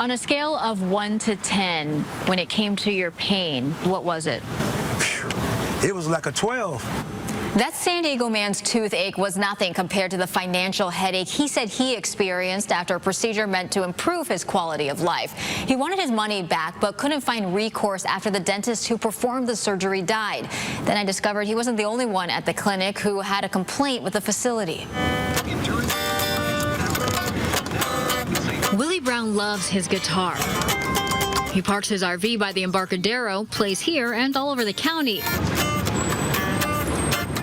On a scale of 1 to 10, when it came to your pain, what was it? It was like a 12. That San Diego man's toothache was nothing compared to the financial headache he said he experienced after a procedure meant to improve his quality of life. He wanted his money back but couldn't find recourse after the dentist who performed the surgery died. Then I discovered he wasn't the only one at the clinic who had a complaint with the facility. Willie Brown loves his guitar. He parks his RV by the Embarcadero, plays here and all over the county.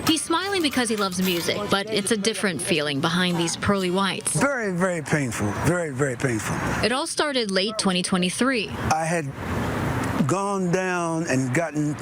He's smiling because he loves music, but it's a different feeling behind these pearly whites. Very, very painful. Very, very painful. It all started late 2023. I had gone down and gotten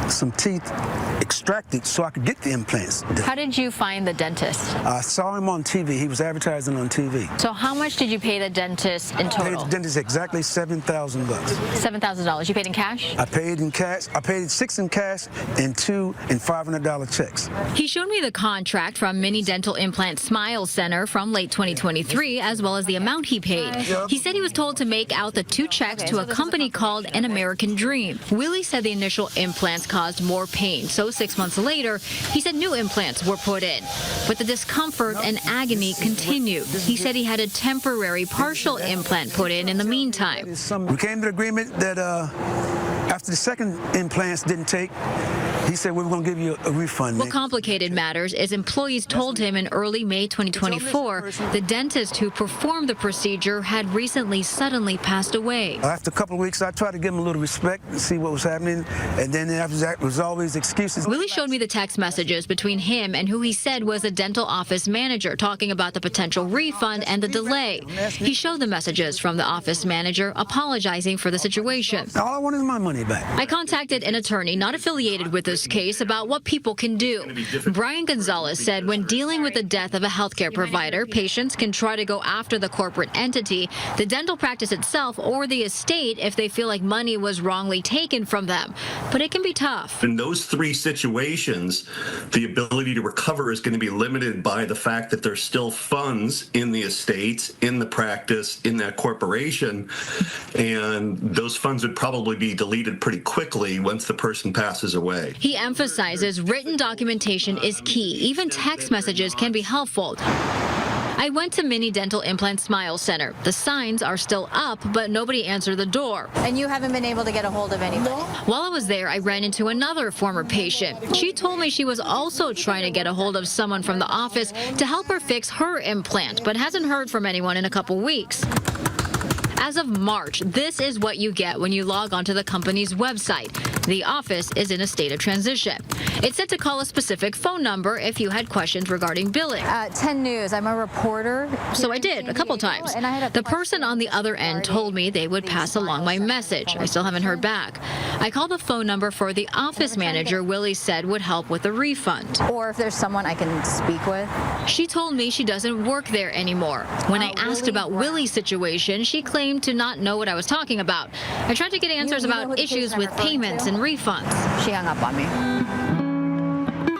some teeth extracted so I could get the implants. How did you find the dentist? I saw him on TV. He was advertising on TV. So how much did you pay the dentist in I total? paid the dentist exactly $7,000. $7,000. You paid in cash? I paid in cash. I paid $6 in cash and $2 in $500 checks. He showed me the contract from Mini Dental Implant Smile Center from late 2023, as well as the amount he paid. He said he was told to make out the 2 checks to a company called An American Dream. Willie said the initial implants caused more pain, so 6 months later, he said new implants were put in. But the discomfort and agony continued. He said he had a temporary partial implant put in the meantime. We came to an agreement that after the second implants didn't take, he said we were going to give you a refund. What complicated matters is employees told him in early May 2024 the dentist who performed the procedure had recently suddenly passed away. After a couple of weeks, I tried to give him a little respect and see what was happening, and then after that, it was always excuses. Willie showed me the text messages between him and who he said was a dental office manager talking about the potential refund and the delay. He showed the messages from the office manager apologizing for the situation. All I want is my money back. I contacted an attorney not affiliated with this case about what people can do. Brian Gonzalez said when dealing with the death of a healthcare provider, patients can try to go after the corporate entity, the dental practice itself, or the estate if they feel like money was wrongly taken from them. But it can be tough. In those 3 situations, the ability to recover is going to be limited by the fact that there's still funds in the estate, in the practice, in that corporation, and those funds would probably be deleted pretty quickly once the person passes away. He emphasizes written documentation is key. Even text messages can be helpful. I went to Mini Dental Implant Smile Center. The signs are still up, but nobody answered the door. And you haven't been able to get a hold of anybody? While I was there, I ran into another former patient. She told me she was also trying to get a hold of someone from the office to help her fix her implant, but hasn't heard from anyone in a couple weeks. As of March, this is what you get when you log onto the company's website. The office is in a state of transition. It said to call a specific phone number if you had questions regarding billing. 10 News, I'm a reporter. So I did, a couple times. The person on the other end told me they would pass along my message. I still haven't heard back. I called the phone number for the office manager Willie said would help with the refund. Or if there's someone I can speak with. She told me she doesn't work there anymore. When I asked about Willie's situation, she claimed to not know what I was talking about. I tried to get answers about issues with payments and refunds. She hung up on me.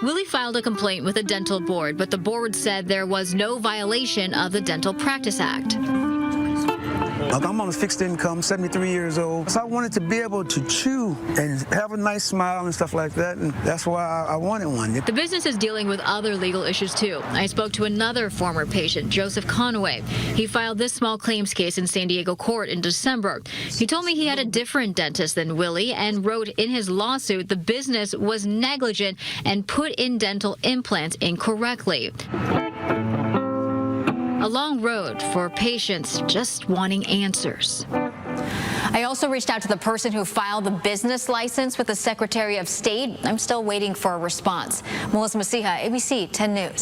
Willie filed a complaint with the dental board, but the board said there was no violation of the Dental Practice Act. I'm on a fixed income, 73 years old, so I wanted to be able to chew and have a nice smile and stuff like that, and that's why I wanted one. The business is dealing with other legal issues, too. I spoke to another former patient, Joseph Conway. He filed this small claims case in San Diego court in December. He told me he had a different dentist than Willie and wrote in his lawsuit the business was negligent and put in dental implants incorrectly. A long road for patients just wanting answers. I also reached out to the person who filed the business license with the Secretary of State. I'm still waiting for a response. Melissa Masiha, ABC 10 News.